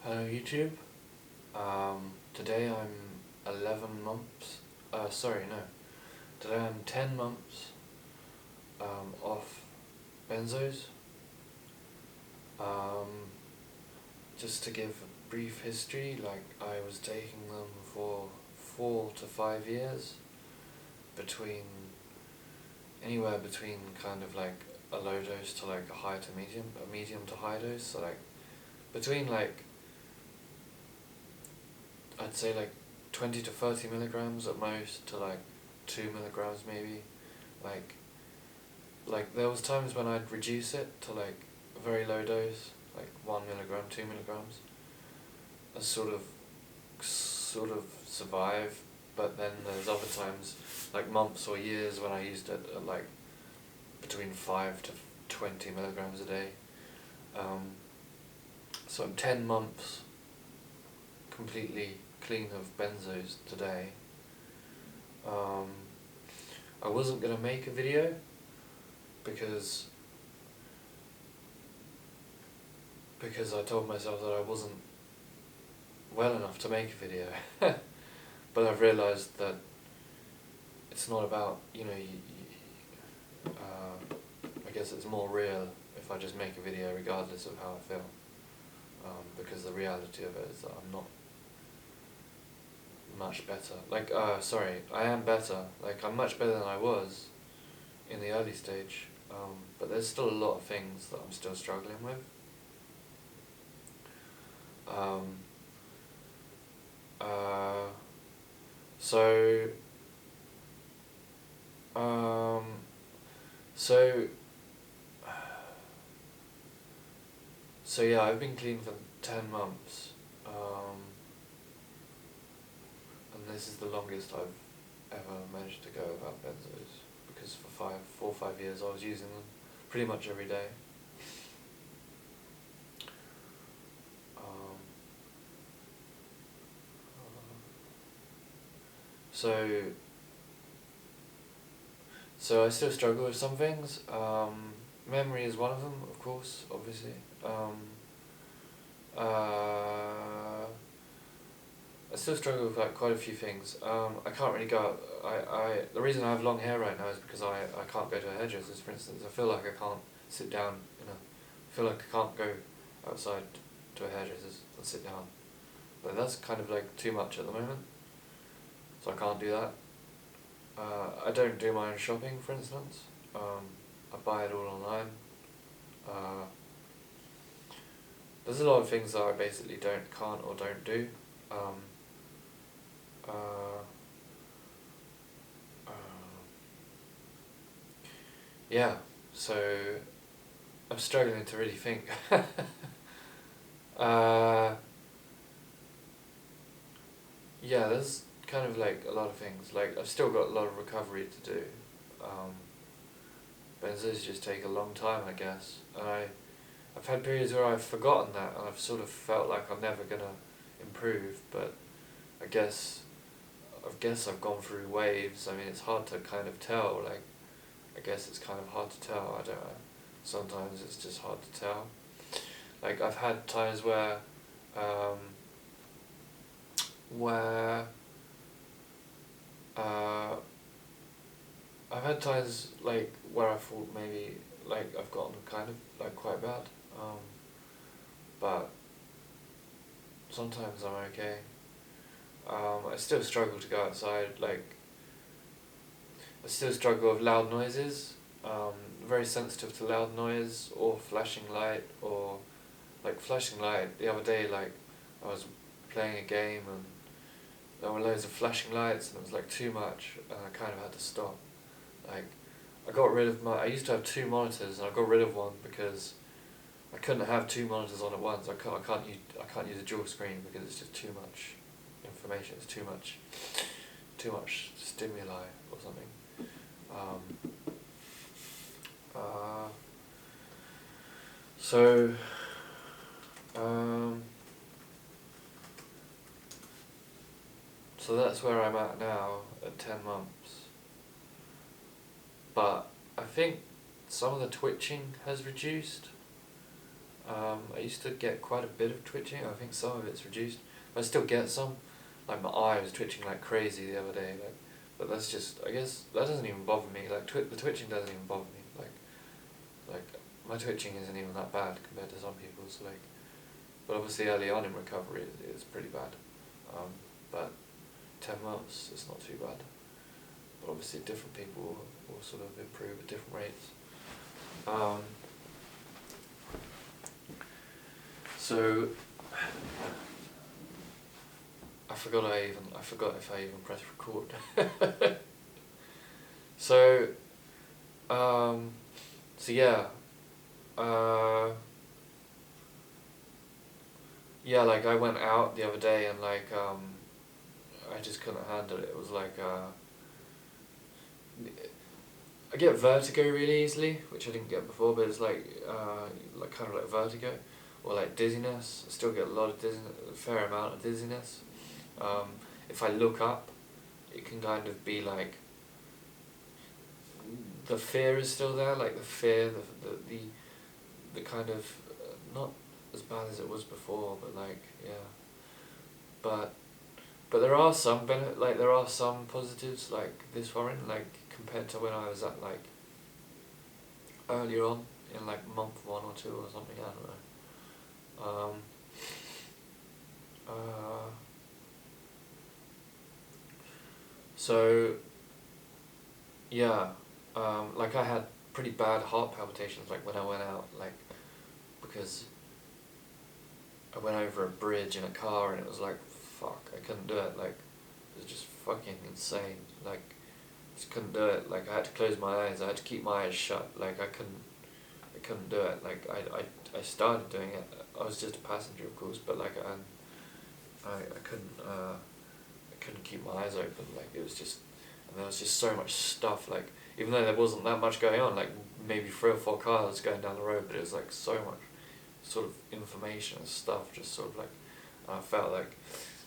Hello YouTube. Today I'm 11 months, sorry no, today I'm 10 months off benzos. Just to give a brief history, like I was taking them for 4 to 5 years, anywhere between kind of like a low dose to like a high to medium, a medium to high dose, so like between like I'd say like 20 to 30 milligrams at most to like 2 milligrams maybe. Like there was times when I'd reduce it to like a very low dose, like 1 milligram, 2 milligrams, and sort of survive. But then there's other times, like months or years, when I used it at like between 5 to 20 milligrams a day. So I'm 10 months completely clean of benzos today. I wasn't going to make a video because I told myself that I wasn't well enough to make a video. But I've realised that it's not about, I guess it's more real if I just make a video regardless of how I feel. Because the reality of it is that I'm not much better. I am better. Like, I'm much better than I was in the early stage. But there's still a lot of things that I'm still struggling with. So yeah, I've been clean for 10 months. And this is the longest I've ever managed to go without benzos, because for 4 or 5 years I was using them pretty much every day. So I still struggle with some things. Memory is one of them, of course, obviously. I still struggle with like quite a few things. I can't really go out. The reason I have long hair right now is because I can't go to a hairdresser's, for instance. I feel like I can't sit down, I feel like I can't go outside to a hairdresser's and sit down. But that's kind of like too much at the moment, so I can't do that. I don't do my own shopping, for instance. I buy it all online. There's a lot of things that I basically can't or don't do. Yeah, so I'm struggling to really think. Yeah, there's kind of like a lot of things. Like, I've still got a lot of recovery to do. Benzos just take a long time, I guess. And I've had periods where I've forgotten that, and I've sort of felt like I'm never gonna improve. But I guess I've gone through waves. I mean, it's hard to kind of tell. Like, I guess it's kind of hard to tell. I don't know. Sometimes it's just hard to tell. Like, I've had times where I've had times like where I thought maybe like I've gotten kind of like quite bad, but sometimes I'm okay. I still struggle to go outside. Like, I still struggle with loud noises. Very sensitive to loud noise or flashing light, or like flashing light. The other day, like, I was playing a game and there were loads of flashing lights and it was like too much, and I kind of had to stop. Like, I used to have 2 monitors and I got rid of one because I couldn't have 2 monitors on at once. I can't use a dual screen because it's just too much information. It's too much stimuli or something. So that's where I'm at now at 10 months. But I think some of the twitching has reduced. I used to get quite a bit of twitching. I think some of it's reduced, but I still get some. Like my eye was twitching like crazy the other day. Like, but that's just, I guess that doesn't even bother me. Like the twitching doesn't even bother me. Like my twitching isn't even that bad compared to some people's. Like, but obviously early on in recovery it's pretty bad. But 10 months it's not too bad. But obviously different people will sort of improve at different rates. So I forgot if I even pressed record. So yeah, yeah, like I went out the other day and like I just couldn't handle it. It was like I get vertigo really easily, which I didn't get before, but it's like kind of like vertigo or like dizziness. I still get a lot of dizziness, a fair amount of dizziness. If I look up, it can kind of be like the fear is still there, like the fear, the kind of not as bad as it was before, but like yeah, but there are some there are some positives like this foreign, like compared to when I was at like earlier on in like month 1 or 2 or something, I don't know. So yeah, like I had pretty bad heart palpitations like when I went out, like because I went over a bridge in a car and it was like fuck, I couldn't do it, like it was just fucking insane, like just couldn't do it, like I had to close my eyes, I had to keep my eyes shut, like I couldn't do it, like I started doing it, I was just a passenger of course, but like I couldn't keep my eyes open, like it was just, and there was just so much stuff, like even though there wasn't that much going on, like maybe 3 or 4 cars going down the road, but it was like so much sort of information and stuff, just sort of like, I felt like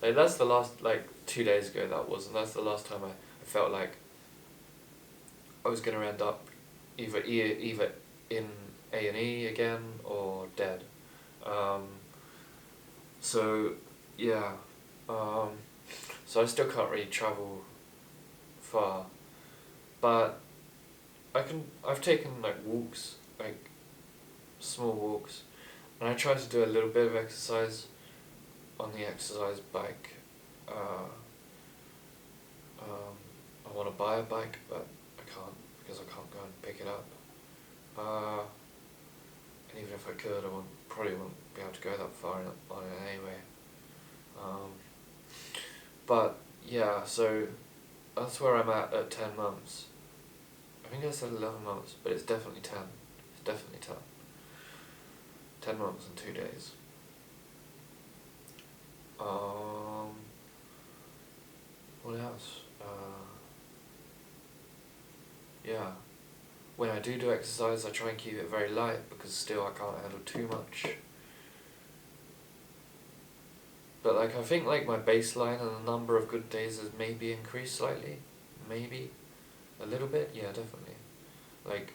that's the last, like 2 days ago that was, and that's the last time I felt like I was going to end up either in A&E again or dead. So yeah, so I still can't really travel far, but I've taken like walks, like small walks, and I try to do a little bit of exercise on the exercise bike. I want to buy a bike, but I can't because I can't go and pick it up. And even if I could, probably wouldn't be able to go that far on it anyway. But yeah, so that's where I'm at 10 months. I think I said 11 months, but it's definitely 10. It's definitely 10. 10 months and 2 days. What else? Yeah. When I do exercise, I try and keep it very light because still I can't handle too much. But like I think like my baseline and the number of good days has maybe increased slightly. Maybe. A little bit? Yeah, definitely. Like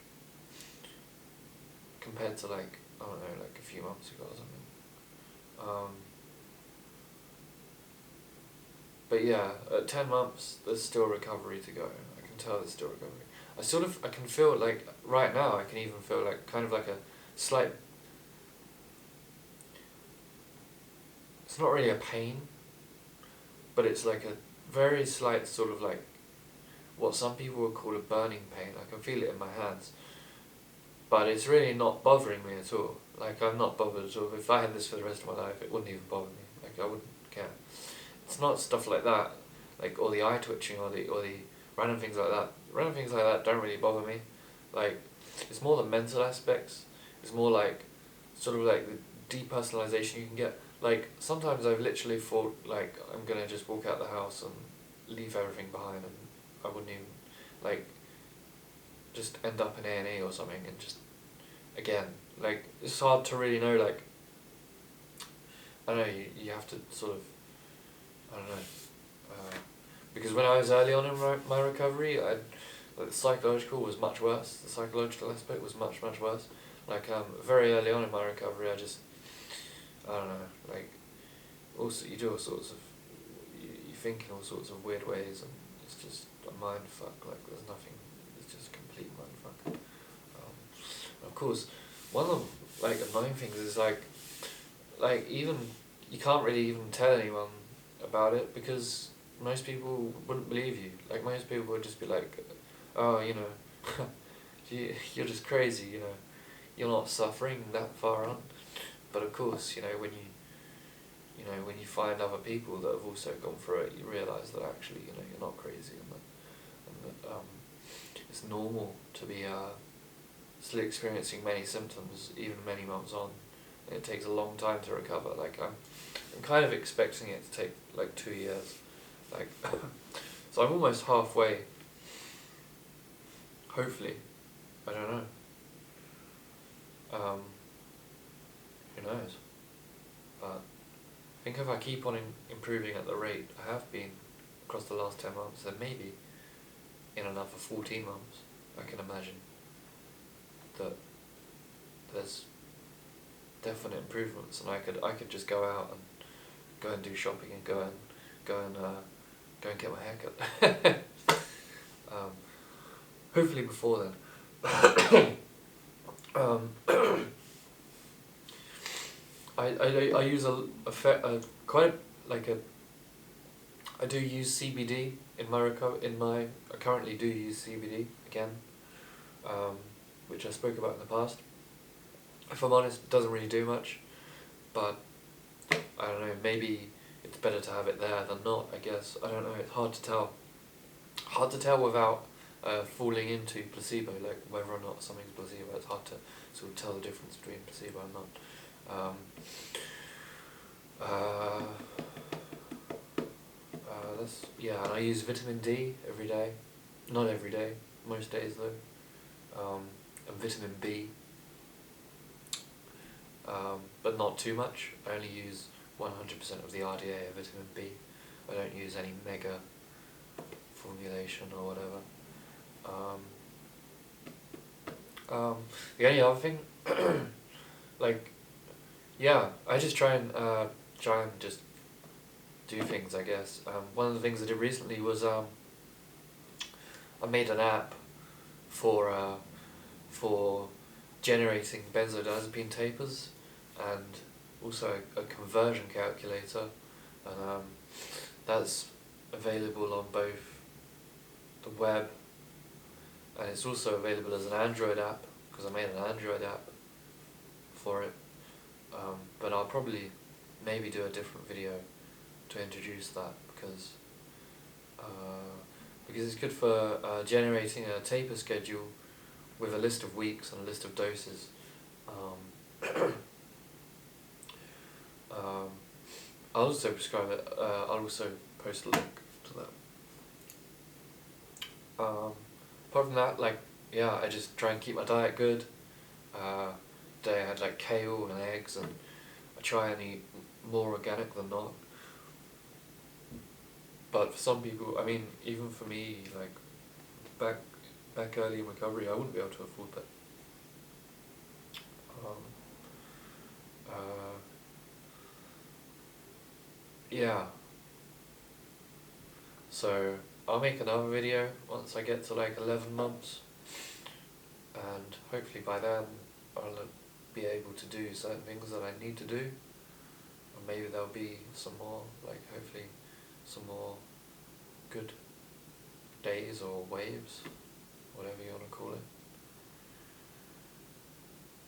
compared to like, I don't know, like a few months ago or something. But yeah, at 10 months, there's still recovery to go. I can tell there's still recovery. I can feel like, right now, I can even feel like, kind of like a slight, it's not really a pain, but it's like a very slight sort of like, what some people would call a burning pain. I can feel it in my hands. But it's really not bothering me at all. Like, I'm not bothered at all. If I had this for the rest of my life, it wouldn't even bother me. Like, I wouldn't care. It's not stuff like that, like, or the eye twitching, or the random things like that. Random things like that don't really bother me. Like, it's more the mental aspects. It's more like, sort of like the depersonalization you can get. Like, sometimes I've literally thought, like, I'm gonna just walk out the house and leave everything behind, and I wouldn't even, like, just end up in A&E or something, and just, again, like, it's hard to really know, like, I don't know, you have to sort of, I don't know, because when I was early on in my recovery, like, the psychological was much worse, the psychological aspect was much, much worse. Like very early on in my recovery, I don't know, like also you do all sorts of you think in all sorts of weird ways, and it's just a mind fuck. Like there's nothing. It's just a complete mind fuck. Of course, one of like annoying things is like even you can't really even tell anyone about it because most people wouldn't believe you. Like most people would just be like, oh, you know, you're just crazy. You know, you're not suffering that far on. But of course, you know when you find other people that have also gone through it, you realise that actually, you know, you're not crazy, and that it's normal to be still experiencing many symptoms, even many months on. And it takes a long time to recover. Like I'm kind of expecting it to take like 2 years. Like, so I'm almost halfway. Hopefully, I don't know. Who knows? But I think if I keep on improving at the rate I have been across the last 10 months, then maybe in another 14 months, I can imagine that there's definite improvements, and I could just go out and go and do shopping and go and get my hair cut. Hopefully before then. I use quite like a I do use CBD in my I currently do use CBD again, which I spoke about in the past. If I'm honest, it doesn't really do much, but I don't know, maybe it's better to have it there than not, I guess. I don't know, it's hard to tell. Hard to tell without falling into placebo, like whether or not something's placebo. It's hard to sort of tell the difference between placebo and not. And I use vitamin D every day. Not every day, most days though. And vitamin B. But not too much. I only use 100% of the RDA of vitamin B. I don't use any mega formulation or whatever. The only other thing, like, yeah, I just try and just do things, I guess. One of the things I did recently was I made an app for generating benzodiazepine tapers, and also a conversion calculator, and that's available on both the web, and it's also available as an Android app, because I made an Android app for it. But I'll probably maybe do a different video to introduce that, because it's good for generating a taper schedule with a list of weeks and a list of doses. I'll also prescribe it. I'll also post a link to that. Apart from that, like, yeah, I just try and keep my diet good. Today I had like kale and eggs, and I try and eat more organic than not. But for some people, I mean, even for me, like back early in recovery, I wouldn't be able to afford that. Yeah. So I'll make another video once I get to like 11 months, and hopefully by then I'll be able to do certain things that I need to do, and maybe there'll be some more, like hopefully some more good days or waves, whatever you want to call it.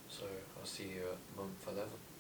So I'll see you at month 11.